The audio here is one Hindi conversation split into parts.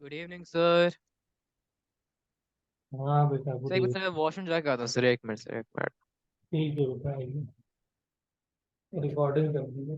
Good evening sir. हाँ बेटा, सर गुड एक इवनिंग। मिनट, मैं वॉशरूम जाके आता हूँ सर, एक मिनट सर, एक मिनट। ठीक है बेटा, आइए। रिकॉर्डिंग कर दीजिए।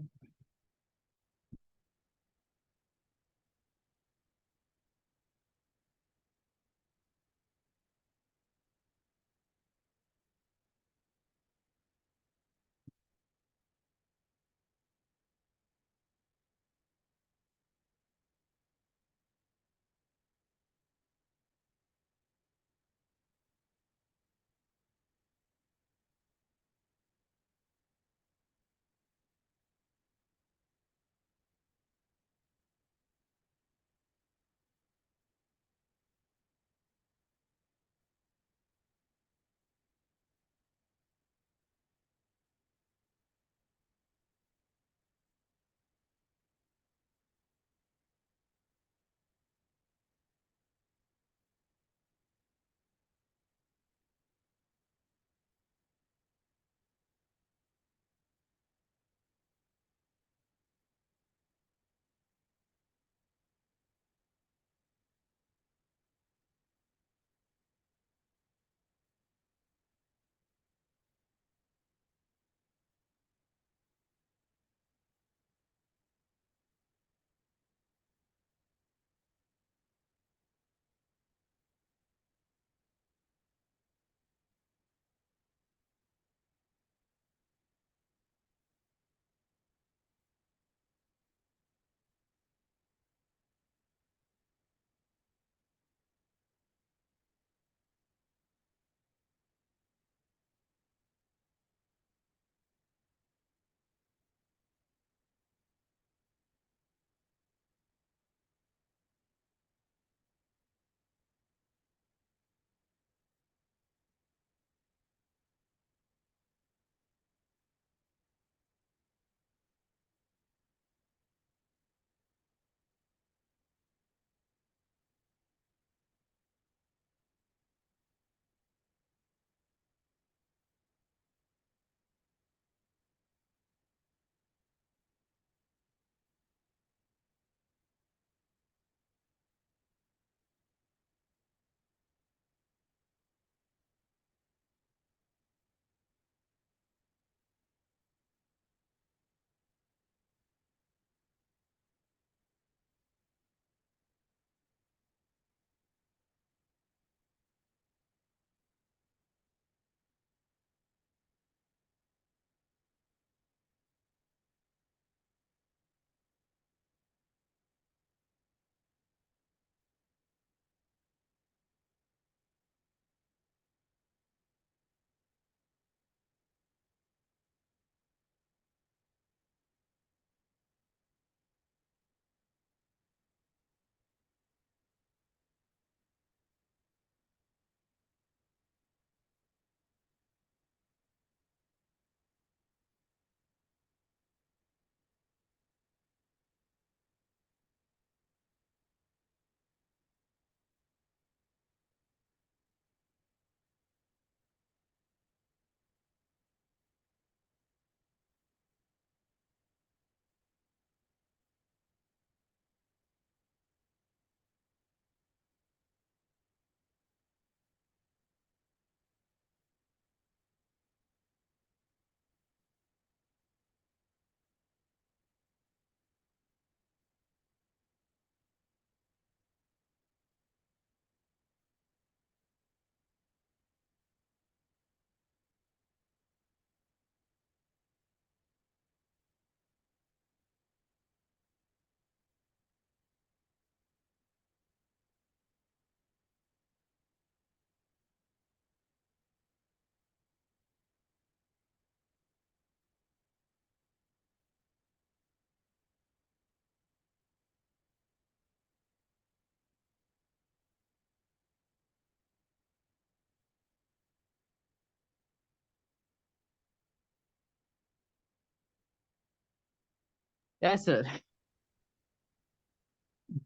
Yes sir.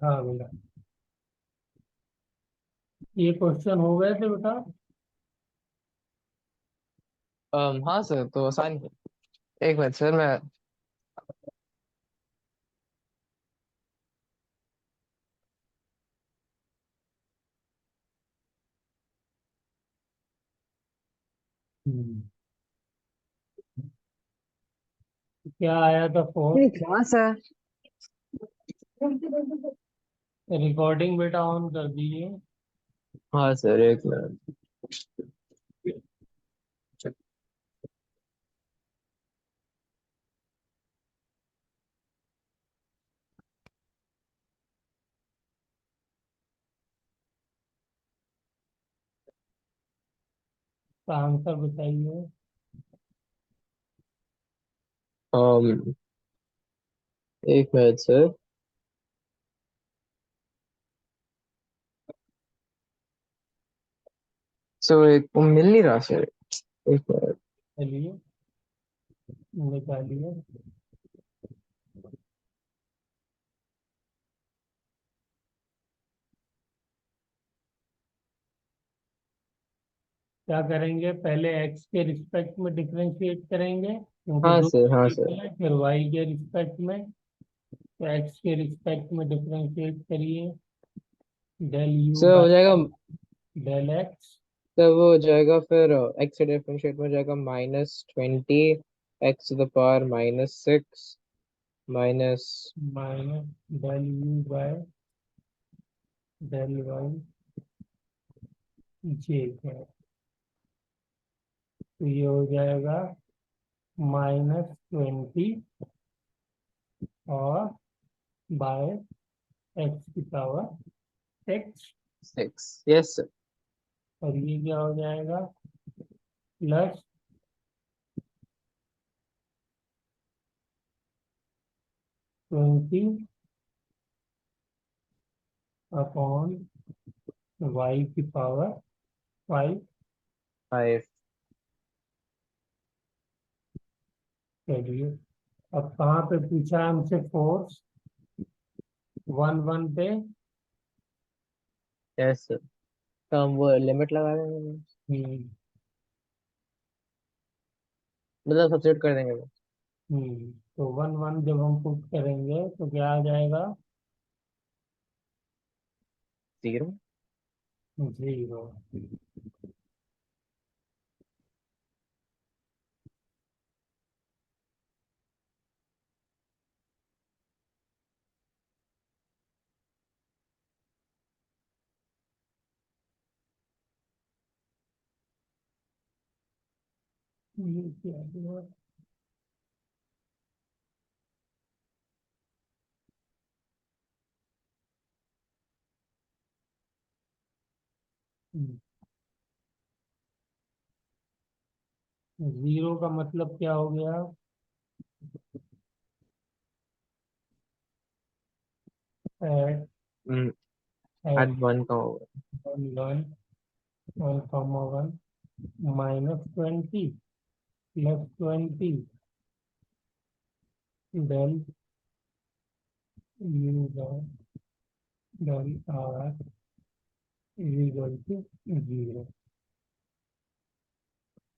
हाँ बेटा, ये क्वेश्चन हो गए थे बेटा। हाँ सर, तो आसान है। एक मिनट सर, मैं। क्या आया था ये 4? क्लास है। रिकॉर्डिंग बेटा ऑन कर दीजिए। हाँ सर, एक मिनट। तो आंसर बताइए। um, एक मिनट सर। सो एक वो मिल नहीं रहा सर। एक मिनट। चलिए निकालिए। क्या करेंगे, पहले एक्स के रिस्पेक्ट में डिफरेंशिएट करेंगे क्योंकि हाँ दो सर, हाँ सर। वेरिएबल है, फिर वाई के रिस्पेक्ट में। तो एक्स के रिस्पेक्ट में डिफरेंशिएट करिए। डेल यू सर हो बाय जाएगा। डेल एक्स सर वो हो जाएगा फिर एक्स से डिफरेंशिएट में हो जाएगा -20 x to the power -6 minus. Minus del you by del y J है। तो ये हो जाएगा -20 और बाय एक्स की पावर एक्स। 6, yes sir. और ये क्या हो जाएगा, प्लस 20 अपॉन वाई की पावर 5। 5। चलिए, अब कहाँ पे पूछा है हमसे फोर्स, 1 1 पे। Yes sir. तो हम वो लिमिट लगा देंगे, हम्म मतलब सब्सिट्यूट कर देंगे वो। तो 1 1 जब हम पुट करेंगे तो क्या आ जाएगा, 0। 0। ये क्या हुआ? जीरो का मतलब क्या हो गया, एट एट एट 1 का होगा। 1 1 comma 1 -20 +20 del you by del R equal to 0,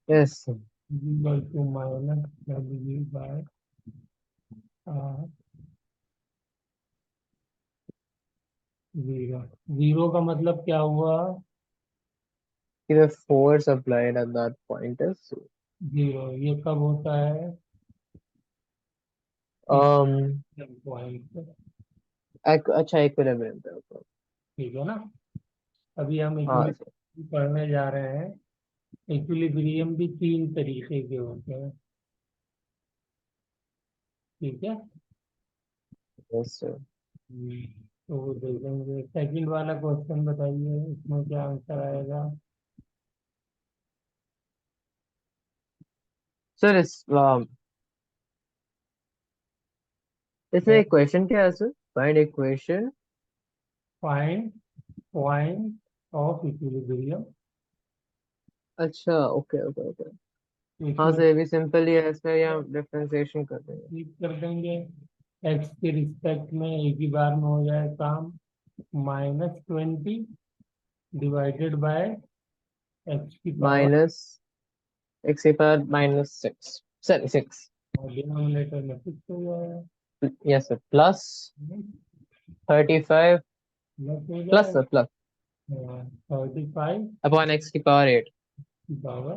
yes sir. Equal to minus del you by R 0। 0 का मतलब क्या हुआ, The force applied at that point is 0। ये कब होता है, um पॉइंट पे। अच्छा इक्विलिब्रियम पे होगा। ठीक है ना। अभी हम हाँ सर। इक्विलिब्रियम पढ़ने जा रहे हैं। इक्विलिब्रियम भी 3 तरीके के होते हैं। ठीक है। Yes sir. तो वो देखेंगे, सेकंड वाला क्वेश्चन बताइए, इसमें क्या आंसर आएगा। सर इसमें इक्वेशन क्या है sir? Find equation. Find point of equilibrium. अच्छा, ओके ओके ओके। हाँ इसमें सर, ये भी सिंपल ही है, इसमें यहाँ डिफरेंशिएशन कर देंगे। क्लिक कर देंगे। एक्स के रिस्पेक्ट में एक ही बार में हो जाए काम। -20 डिवाइडेड बाय एक्स की पावर, माइनस एक्स की पावर -6, सर 6। डिनोमिनेटर में 6 हो जाएगा। Yes sir, plus 35। प्लस हो प्लस सर, जाएगा प्लस 35 अपॉन एक्स की पावर 8। की पावर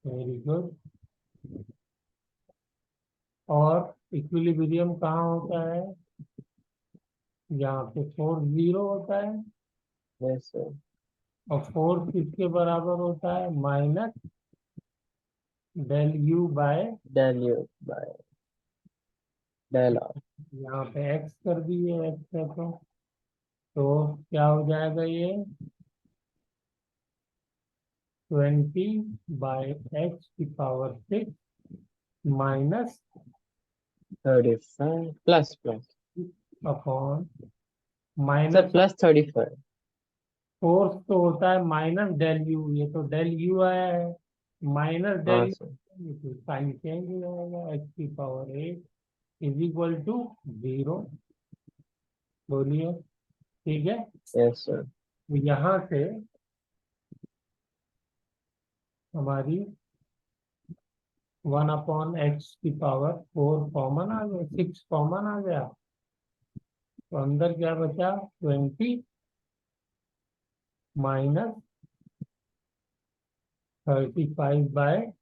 वेरी गुड। और इक्विलिब्रियम कहाँ होता है? यहाँ पे फोर्स जीरो होता है, यस सर। और फोर्स किसके बराबर होता है? Minus del you by, del you by del R. यहाँ पे एक्स कर दिए, एक्स है तो क्या हो जाएगा ये? 20/x⁶ minus 35 plus plus upon sir minus plus 35। Force तो होता है माइनस डेल यू, ये तो डेल यू आया है, माइनस डेल हाँ यू, सर। तो साइन चेंज हो जाएगा। x⁸ is equal to 0। बोलिए, ठीक है। Yes sir. तो यहाँ से हमारी 1/x⁴ कॉमन आ गया, 6 कॉमन आ गया, तो अंदर क्या बचा? 20 माइनस 35/x²।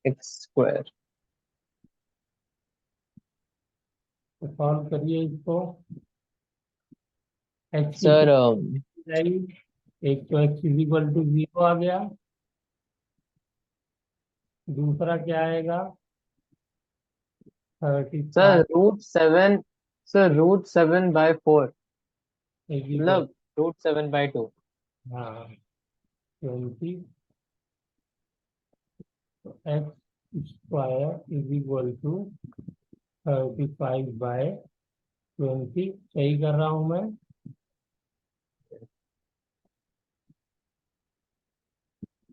X square. तो सॉल्व करिए इसको। x की सर जाएगी, एक तो x इज इक्वल टू 0 आ गया, दूसरा क्या आएगा? 35 सर √7। सर √7/4 इज इक्वल, मतलब √7/2। हाँ 20, x² इज इक्वल टू 35/20। सही कर रहा हूं मैं?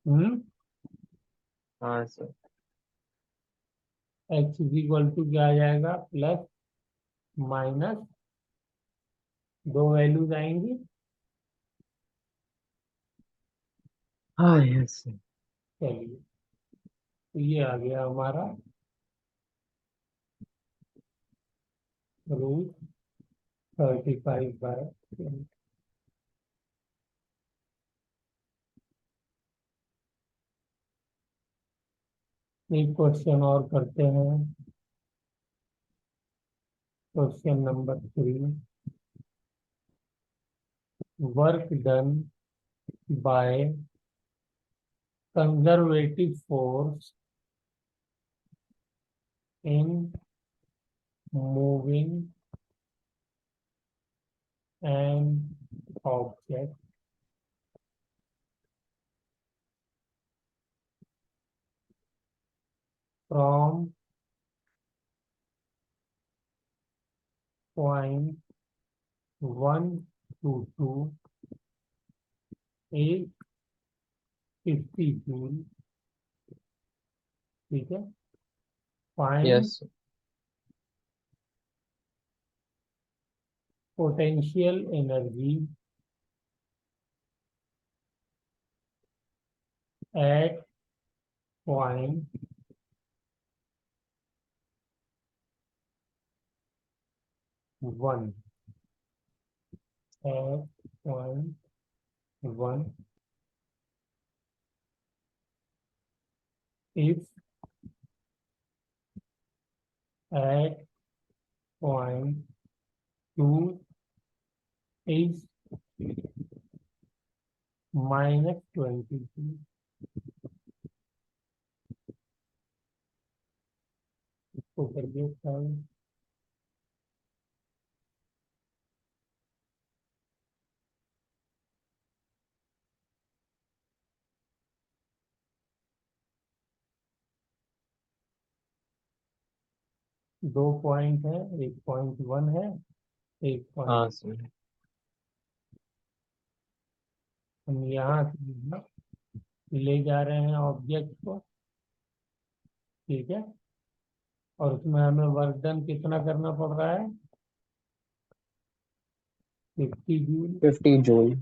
हम्म। हाँ sir. x is equal to क्या आ जाएगा? प्लस माइनस, दो वैल्यूज आएंगी, हाँ यस सर। चलिए, तो ये आ गया हमारा √35/20। एक क्वेश्चन और करते हैं, question number 3। Work done by conservative force in moving an object from point 1 to 2 is 50 joule. ठीक है, find its potential energy at point 1, at point 1 if at point 2 is -22। इसको करिए सॉल्व। 2 पॉइंट है, एक पॉइंट 1 है, एक पॉइंट। हाँ सर। हम यहाँ से ना ले जा रहे हैं ऑब्जेक्ट को, ठीक है, और उसमें हमें वर्क डन कितना करना पड़ रहा है? 50 जूल। 50 जूल।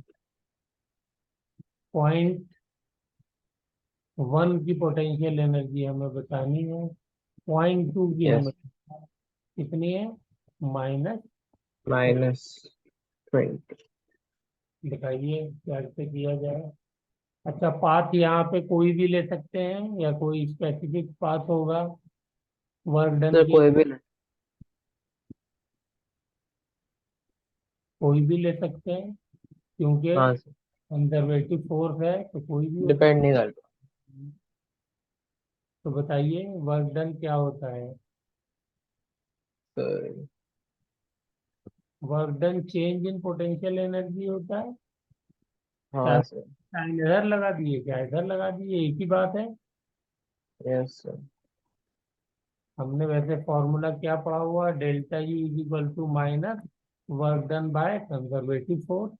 पॉइंट 1 की पोटेंशियल एनर्जी हमें बतानी है, पॉइंट 2 की हमें यस। कितनी है? -20। -20। बताइए कैसे किया जाए। अच्छा, पाथ यहाँ पे कोई भी ले सकते हैं या कोई स्पेसिफिक पाथ होगा वर्क डन सर के? कोई भी कोई भी ले सकते हैं क्योंकि हाँ सर, कंजर्वेटिव फोर्स है तो कोई भी हो डिपेंड सकता नहीं करता। है। तो बताइए वर्क डन क्या होता है? Sir work done change in potential energy होता है। हाँ सर। साइन इधर लगा दिए, क्या इधर लगा दिए, एक ही बात है। Yes sir. हमने वैसे फॉर्मूला क्या पढ़ा हुआ, delta U is equal to minus work done by conservative force.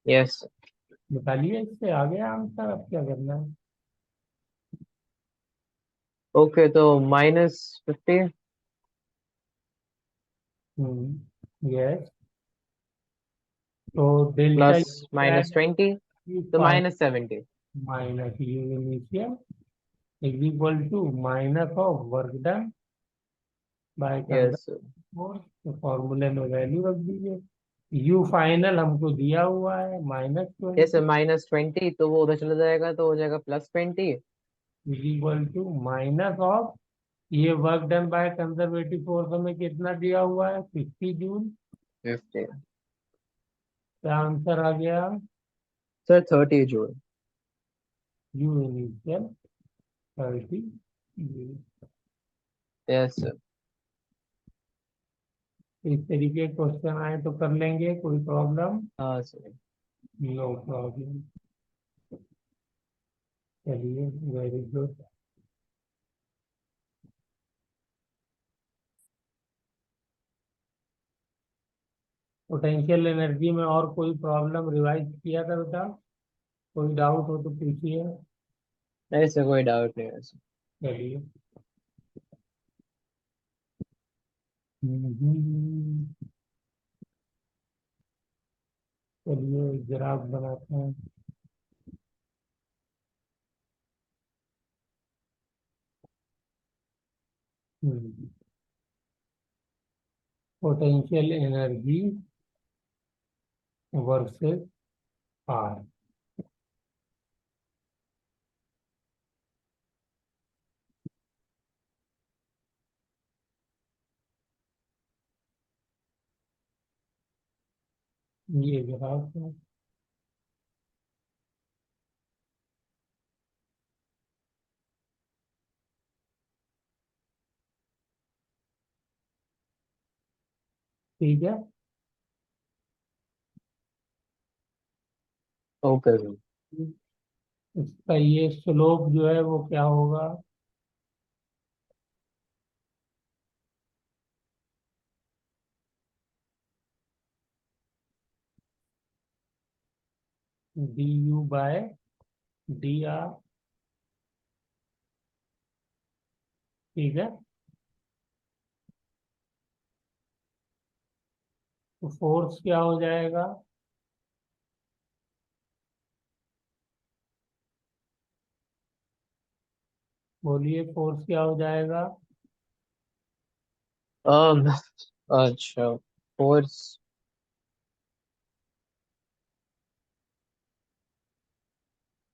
Yes sir. निकालिए, इससे आ गया आंसर, अब क्या करना है। ओके तो -50 यस, तो डेल्टा प्लस -20 यू तो five -70। Minus U initial is equal to minus of work done by conservative yes sir. Force. तो फॉर्मूले में वैल्यू रख दीजिए। यू फाइनल हमको दिया हुआ है माइनस यस सर, 20 -20 तो वो उधर चला जाएगा तो हो जाएगा +20। Is equal to minus of, ये work done by conservative force हमें कितना दिया हुआ है, 50 जूल। 50 क्या आंसर आ गया? Sir, 30 joule. You initial 30 joule. Yes sir. इस तरीके के क्वेश्चन आए तो कर लेंगे, कोई प्रॉब्लम? हाँ सर। No problem. चलिए, वेरी गुड। पोटेंशियल एनर्जी में और कोई प्रॉब्लम रिवाइज किया था बेटा? कोई डाउट हो तो पूछिए। नहीं सर, कोई डाउट नहीं है सर। चलिए। हम्म, चलिए ग्राफ बनाते हैं। Potential energy versus R. ये ग्राफ है। ठीक है। Okay sir. इसका ये स्लोप जो है वो क्या होगा? D U by d R. ठीक है। तो फोर्स क्या हो जाएगा? बोलिए, फोर्स क्या हो जाएगा? um अच्छा, फोर्स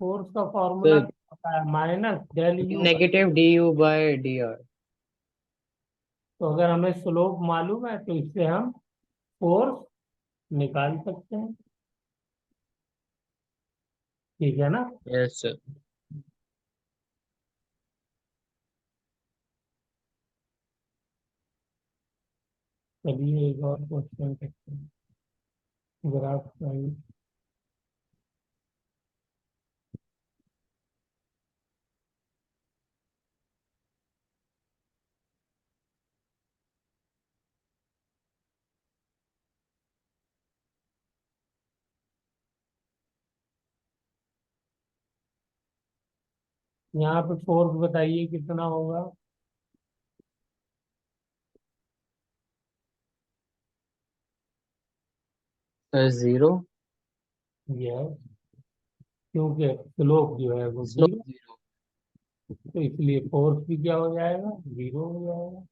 फोर्स का फॉर्मूला सर, क्या होता है, माइनस डेल यू। -du/dr। तो अगर हमें स्लोप मालूम है तो इससे हम फोर्स निकाल सकते हैं। ठीक है ना? Yes sir. चलिए एक और क्वेश्चन करते हैं। ग्राफ का ही। यहाँ पे फोर्स बताइए कितना होगा? सर 0। यस, क्योंकि स्लोप जो है वो स्लोप जीरो, 0। तो इसलिए फोर्स भी क्या हो जाएगा, जीरो हो जाएगा।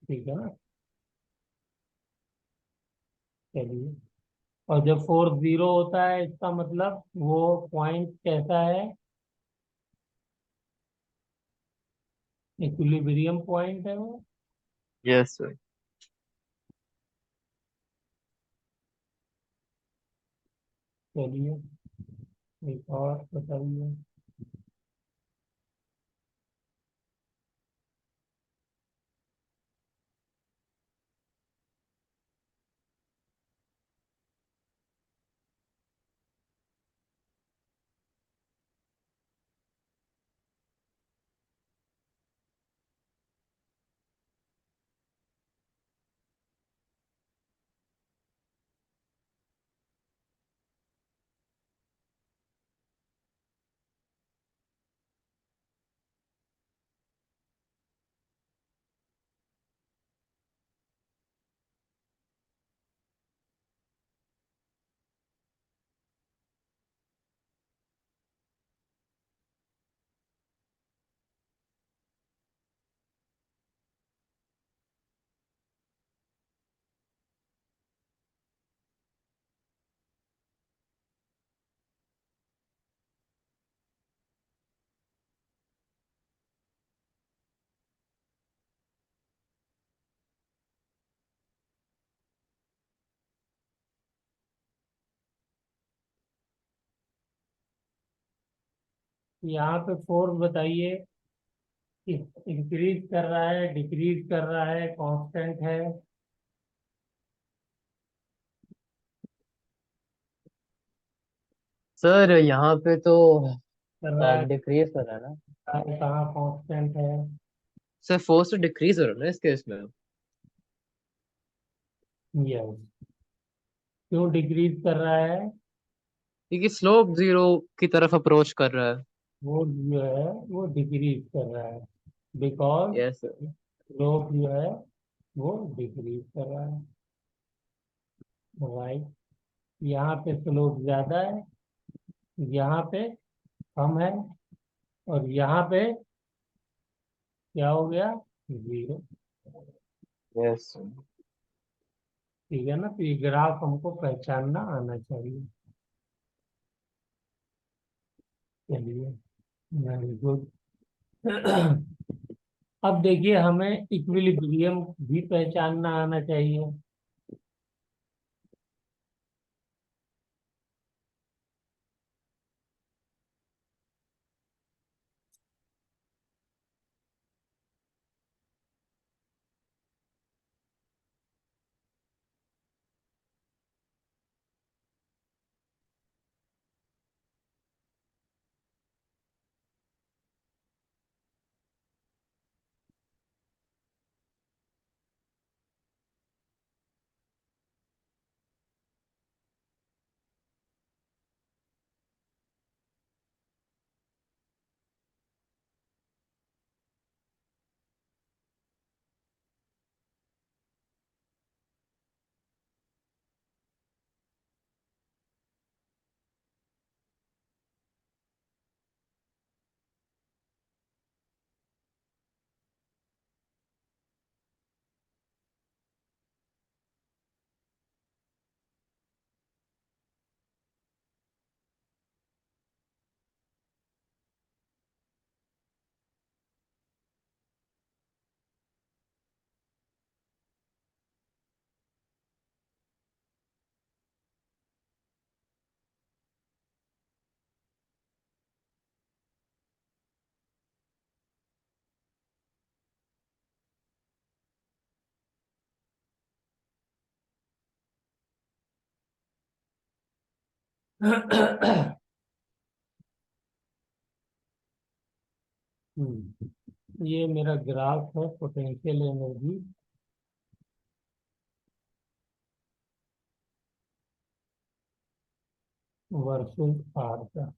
ठीक है ना? चलिए, और जब फोर्स जीरो होता है इसका मतलब वो पॉइंट कैसा है, इक्विलिब्रियम पॉइंट है वो। Yes sir. चलिए एक और बताइए। यहाँ पे फोर्स बताइए, इंक्रीज कर रहा है, डिक्रीज कर रहा है, कांस्टेंट है? सर यहाँ पे तो कर रहा है, डिक्रीज कर रहा है ना। कहाँ कांस्टेंट है? सर फोर्स तो डिक्रीज हो रहा है ना इस केस में। यस। क्यों डिक्रीज कर रहा है? क्योंकि स्लोप जीरो की तरफ अप्रोच कर रहा है। वो जो है वो डिक्रीज कर रहा है, बिकॉज यस सर। स्लोप जो है वो डिक्रीज कर रहा है। राइट। यहाँ पे स्लोप ज्यादा है, यहाँ पे कम है, और यहाँ पे क्या हो गया, जीरो। Yes sir. ठीक है ना, तो ये ग्राफ हमको पहचानना आना चाहिए। चलिए, वेरी गुड। अब देखिए हमें इक्विलिब्रियम भी पहचानना आना चाहिए। ये मेरा ग्राफ है पोटेंशियल एनर्जी वर्सेस आर का।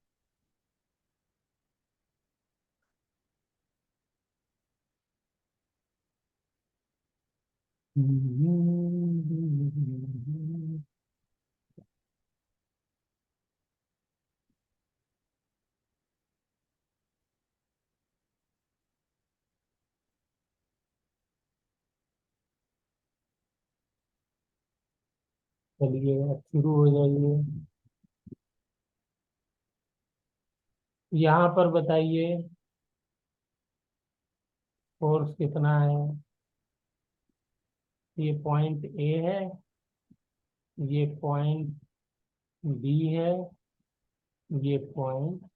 चलिए अब शुरू हो जाइए। यहाँ पर बताइए फोर्स कितना है। ये पॉइंट ए है, ये पॉइंट बी है, ये पॉइंट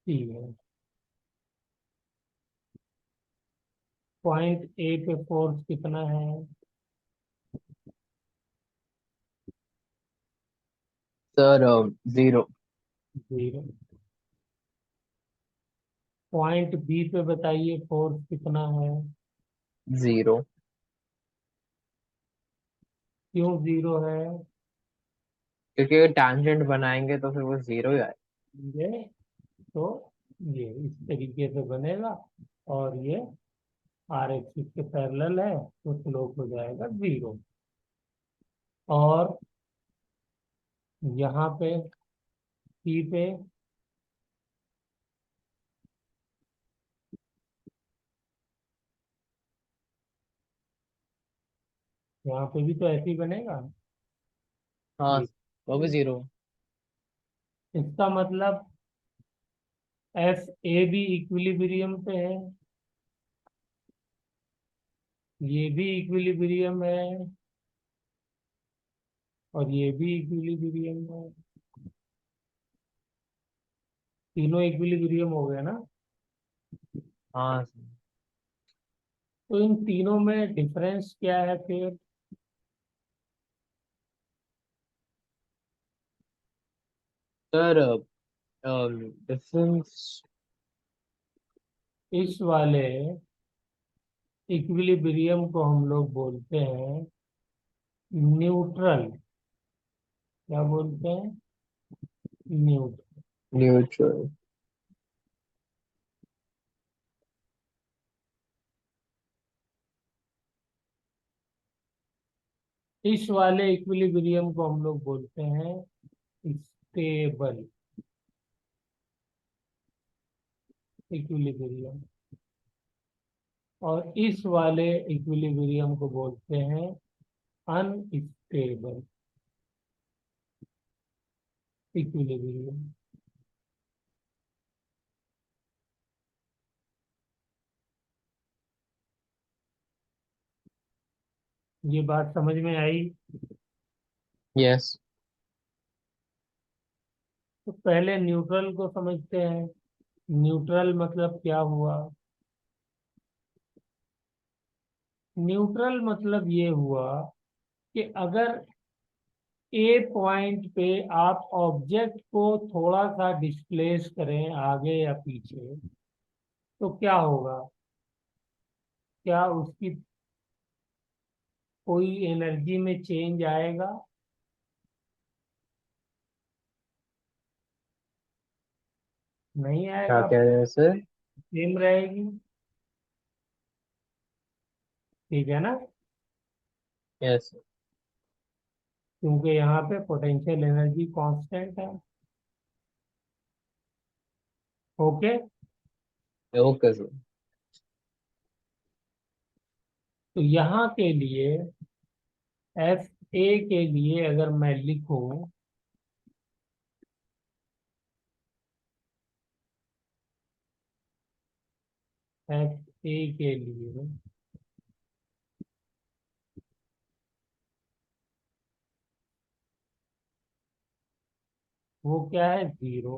सी है। पॉइंट ए पे फोर्स कितना है? सर 0। जीरो। पॉइंट बी पे बताइए फोर्स कितना है? 0। क्यों जीरो है? क्योंकि टैंजेंट बनाएंगे तो फिर वो 0 ही आएगा। ये तो ये इस तरीके से बनेगा, और ये आर एक्सिस के पैरेलल है तो स्लोप हो जाएगा जीरो। और यहाँ पे सी पे यहाँ पे भी तो ऐसे ही बनेगा। हाँ, ये वो भी 0। इसका मतलब एफ ए भी इक्विलिब्रियम पे है, ये भी इक्विलिब्रियम है, और ये भी इक्विलिब्रियम है। तीनों इक्विलिब्रियम हो गए ना। हाँ तो इन तीनों में डिफरेंस क्या है फिर? Sir, difference. इस वाले इक्विलिब्रियम को हम लोग बोलते हैं न्यूट्रल। क्या बोलते हैं? न्यूट्रल। न्यूट्रल। इस वाले इक्विलिब्रियम को हम लोग बोलते हैं स्टेबल इक्विलिब्रियम, और इस वाले इक्विलिब्रियम को बोलते हैं अनस्टेबल इक्विलिब्रियम। ये बात समझ में आई? यस। तो पहले न्यूट्रल को समझते हैं। न्यूट्रल मतलब क्या हुआ? न्यूट्रल मतलब ये हुआ कि अगर ए पॉइंट पे आप ऑब्जेक्ट को थोड़ा सा डिस्प्लेस करें आगे या पीछे, तो क्या होगा? क्या उसकी कोई एनर्जी में चेंज आएगा? नहीं क्या आएगा, कह रहे हैं सर? सेम रहेगी। ठीक है ना? यस। क्योंकि यहाँ पे पोटेंशियल एनर्जी कांस्टेंट है। ओके। Okay sir. तो यहाँ के लिए एफ ए के लिए अगर मैं लिखूं, एफ ए के लिए वो क्या है? Zero.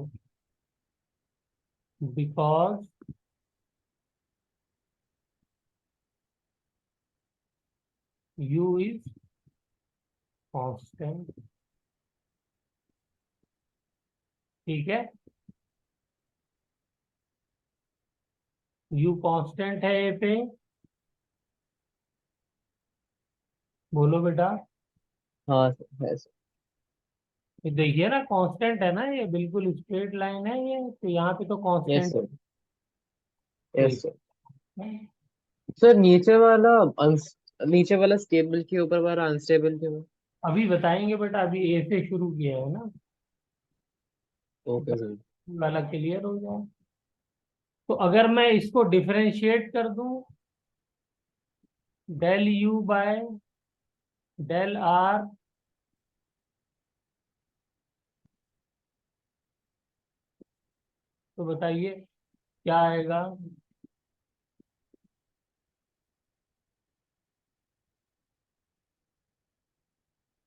Because you is constant. ठीक है, यू कांस्टेंट है ए पे। बोलो बेटा। हाँ सर, है सर। ये देखिए ना, कांस्टेंट है ना, ये बिल्कुल स्ट्रेट लाइन है ये, तो यहाँ पे तो यस कांस्टेंट सर। कोई यस सर। नहीं। सर, नीचे वाला स्टेबल के ऊपर वाला अनस्टेबल क्यों? अभी बताएंगे बेटा, अभी ए से शुरू किया है ना, ओके सर। वाला क्लियर हो जाए। तो अगर मैं इसको डिफरेंशिएट कर दूं, del you by del are तो बताइए क्या आएगा।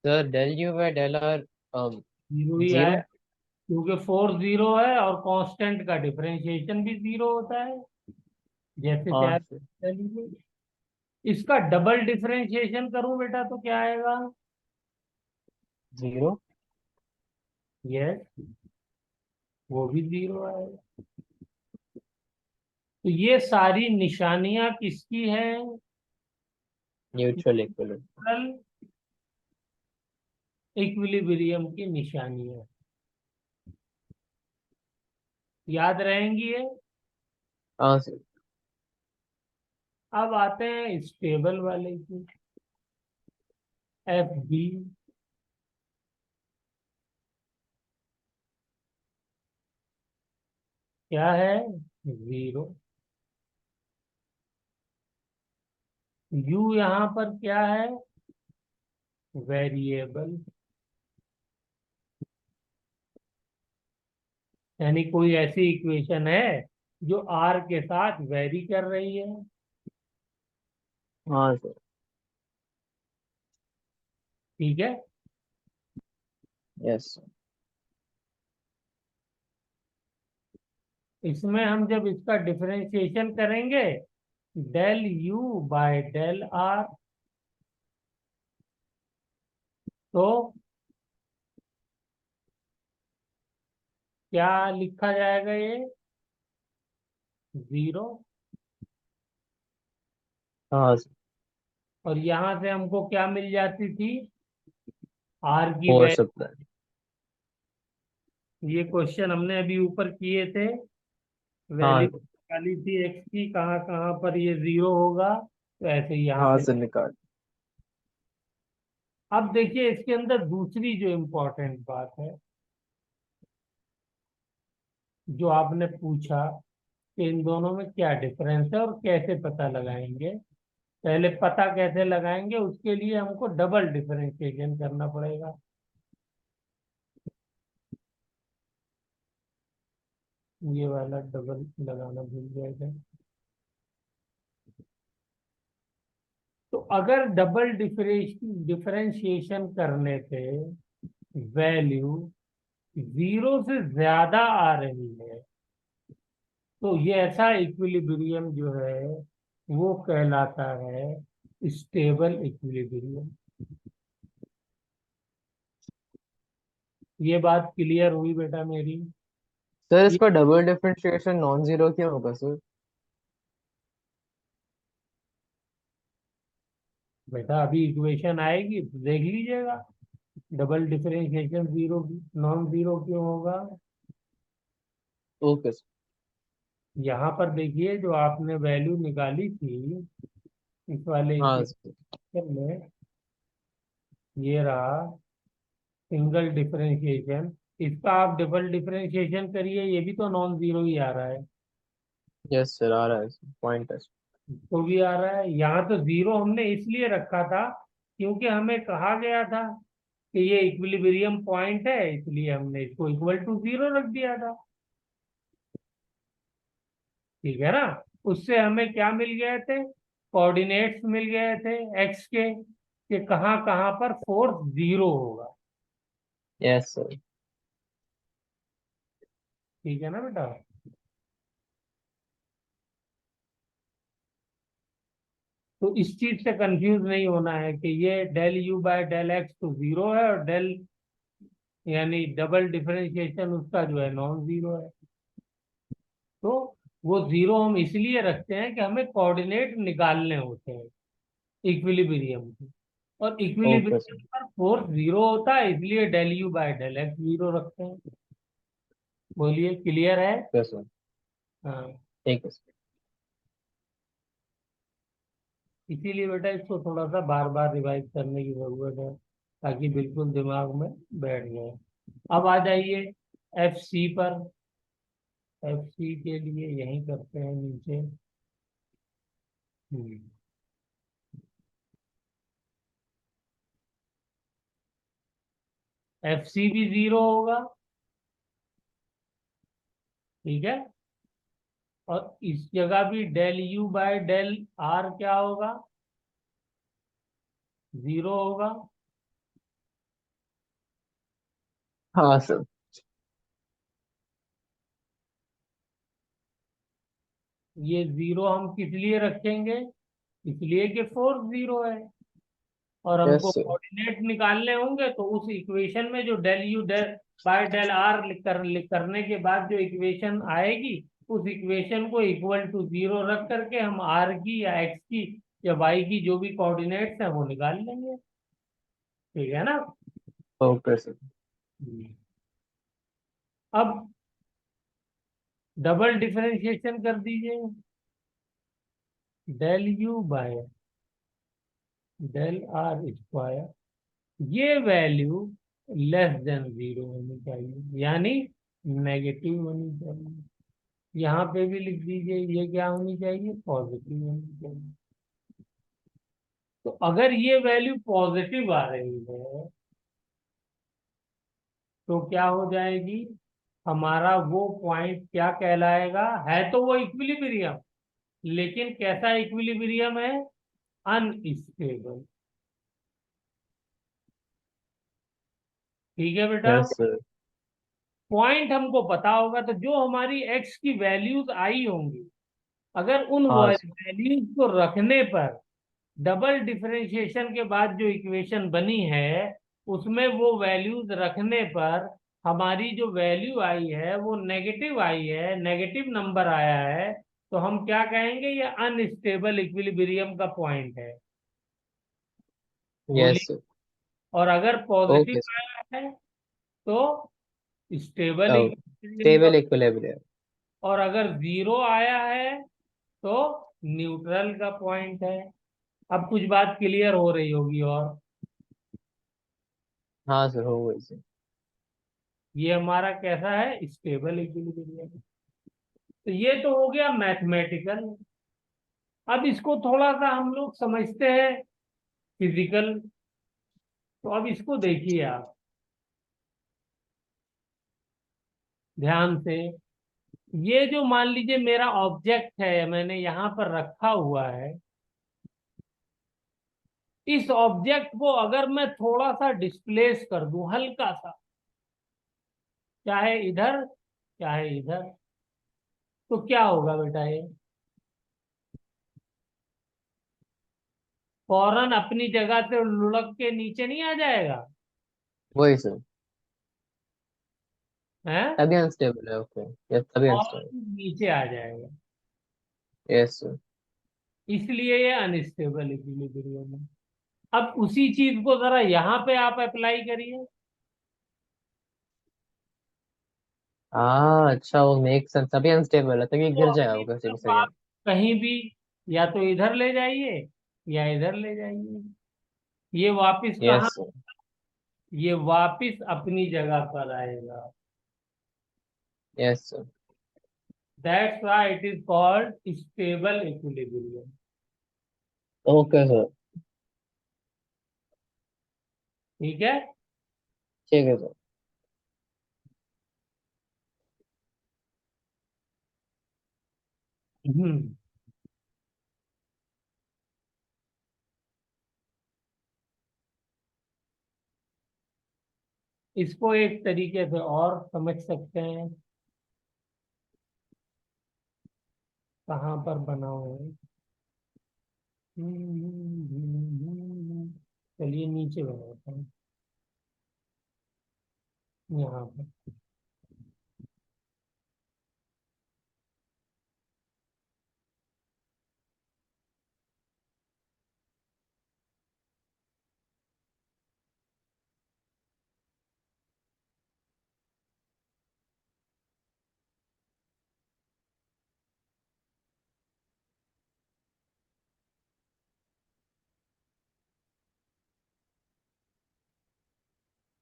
Sir del you by del r zero ही आए, जीरो। क्योंकि फोर्स जीरो है और कांस्टेंट का डिफरेंशिएशन भी जीरो होता है, जैसे हाँ चाहे सर। ले लीजिए। इसका डबल डिफरेंशिएशन करूं बेटा तो क्या आएगा। जीरो। यस, वो भी जीरो आएगा। तो ये सारी निशानियां किसकी हैं। Neutral equilibrium. इक्विलिब्रियम की निशानियां याद रहेंगी ये। हाँ सर। अब आते हैं स्टेबल वाले की। एफ बी क्या है, जीरो। यू यहाँ पर क्या है, वेरिएबल, यानी कोई ऐसी इक्वेशन है जो आर के साथ वेरी कर रही है। हाँ सर। ठीक है। Yes sir. इसमें हम जब इसका डिफरेंशिएशन करेंगे, del you by del are, तो क्या लिखा जाएगा ये, जीरो। हाँ सर। और यहां से हमको क्या मिल जाती थी, आर की फोर वैल्यू। सप्लाई। ये क्वेश्चन हमने अभी ऊपर किए थे, हाँ वैल्यू सर। निकाली थी एक्स की, कहाँ कहाँ पर ये जीरो होगा, तो ऐसे ही यहाँ हाँ पे। सर निकाल। अब देखिए इसके अंदर दूसरी जो इम्पोर्टेंट बात है, जो आपने पूछा कि इन दोनों में क्या डिफरेंस है और कैसे पता लगाएंगे। पहले पता कैसे लगाएंगे, उसके लिए हमको डबल डिफरेंशिएशन करना पड़ेगा। ये वाला डबल लगाना भूल गए थे। तो अगर डबल डिफरेंशिएशन करने पे वैल्यू जीरो से ज्यादा आ रही है, तो ये ऐसा इक्विलिब्रियम जो है वो कहलाता है स्टेबल इक्विलिब्रियम। ये बात क्लियर हुई बेटा मेरी। सर ये इसका डबल डिफरेंशिएशन नॉन जीरो क्यों होगा सर? बेटा अभी इक्वेशन आएगी तो देख लीजिएगा, double differentiation zero, non zero क्यों होगा। Okay sir. यहाँ पर देखिए जो आपने वैल्यू निकाली थी इस वाले हाँ सर। इक्वेशन में, ये रहा सिंगल डिफरेंशिएशन। इसका आप डबल डिफरेंशिएशन करिए, ये भी तो नॉन जीरो ही आ रहा है। यस सर आ रहा है सर, पॉइंट है। तो भी आ रहा है, यहाँ तो जीरो हमने इसलिए रखा था क्योंकि हमें कहा गया था कि ये इक्विलिब्रियम पॉइंट है, इसलिए हमने इसको इक्वल टू जीरो रख दिया था। ठीक है ना। उससे हमें क्या मिल गए थे, कोऑर्डिनेट्स मिल गए थे एक्स के, कि कहाँ कहाँ पर फोर्स जीरो होगा। Yes sir. ठीक है ना बेटा। तो इस चीज से कंफ्यूज नहीं होना है कि ये del you by del x तो जीरो है और डेल यानी डबल डिफरेंशिएशन उसका जो है नॉन जीरो है। तो वो जीरो हम इसलिए रखते हैं कि हमें कोऑर्डिनेट निकालने होते हैं इक्विलिब्रियम के, और ओके इक्विलिब्रियम सर। पर फोर्स जीरो होता है, इसलिए del you by del x zero रखते हैं। बोलिए क्लियर है। Okay sir. हाँ। ठीक है सर। इसीलिए बेटा इसको थोड़ा सा बार बार रिवाइज करने की जरूरत है, ताकि बिल्कुल दिमाग में बैठ जाए। अब आ जाइए एफ सी पर। एफ सी के लिए यही करते हैं नीचे। एफ सी भी जीरो होगा, ठीक है। और इस जगह भी del you by del R क्या होगा, 0 होगा। हाँ सर। ये 0 हम किस लिए रखेंगे, इसलिए कि फोर्स 0 है। और यस हमको सर। कोऑर्डिनेट निकालने होंगे, तो उस इक्वेशन में जो del U del by del R लिख करने के बाद जो इक्वेशन आएगी, उस इक्वेशन को इक्वल टू 0 रख करके हम आर की या एक्स की या वाई की जो भी कोऑर्डिनेट्स है वो निकाल लेंगे। ठीक है ना। Okay sir. अब डबल डिफरेंशिएशन कर दीजिए, del you by del R square, ये वैल्यू लेस देन 0 होनी चाहिए, यानी नेगेटिव होनी चाहिए। यहाँ पे भी लिख दीजिए, ये क्या होनी चाहिए, पॉजिटिव होनी चाहिए। तो अगर ये वैल्यू पॉजिटिव आ रही है तो क्या हो जाएगी, हमारा वो पॉइंट क्या कहलाएगा, है तो वो इक्विलिब्रियम, लेकिन कैसा इक्विलिब्रियम है, अनस्टेबल। ठीक है बेटा। Yes sir. पॉइंट हमको पता होगा, तो जो हमारी एक्स की वैल्यूज आई होंगी, अगर उन हाँ सर। वैल्यूज को रखने पर डबल डिफरेंशिएशन के बाद जो इक्वेशन बनी है, उसमें वो वैल्यूज रखने पर हमारी जो वैल्यू आई है वो नेगेटिव आई है, नेगेटिव नंबर आया है, तो हम क्या कहेंगे, ये अनस्टेबल इक्विलिब्रियम का पॉइंट है। यस बोलिए। सर। और अगर ओके पॉजिटिव सर। आया है तो स्टेबल इक्विलिब्रियम। Stable equilibrium. और अगर 0 आया है तो न्यूट्रल का पॉइंट है। अब कुछ बात क्लियर हो रही होगी। और हाँ सर, हो गई सर। ये हमारा कैसा है, स्टेबल इक्विलिब्रियम। तो ये तो हो गया मैथमेटिकल। अब इसको थोड़ा सा हम लोग समझते हैं फिजिकल। तो अब इसको देखिए आप ध्यान से। ये जो मान लीजिए मेरा ऑब्जेक्ट है, मैंने यहाँ पर रखा हुआ है, इस ऑब्जेक्ट को अगर मैं थोड़ा सा डिस्प्लेस कर दूं, हल्का सा, चाहे इधर चाहे इधर, तो क्या होगा बेटा, ये फौरन अपनी जगह से लुढ़क के नीचे नहीं आ जाएगा, वही सर। है, तभी अनस्टेबल है। ओके। यस, तभी अनस्टेबल। फौरन नीचे आ जाएगा। Yes sir. इसलिए ये अनस्टेबल इक्विलिब्रियम है। अब उसी चीज को जरा यहाँ पे आप अप्लाई करिए। हाँ अच्छा, वो मेक सेंस, तभी अनस्टेबल है, तभी तो गिर जाएगा अपनी वो किसी भी तरफ सेकंड। आप कहीं भी या तो इधर ले जाइए या इधर ले जाइए, ये वापिस कहाँ, यस सर। ये वापिस अपनी जगह पर आएगा। Yes sir. That's why it is called stable equilibrium. Okay sir. ठीक है। ठीक है सर। हम्म। इसको एक तरीके से और समझ सकते हैं, कहाँ पर बना हुआ है। चलिए नीचे बनाता हूँ, यहाँ पर।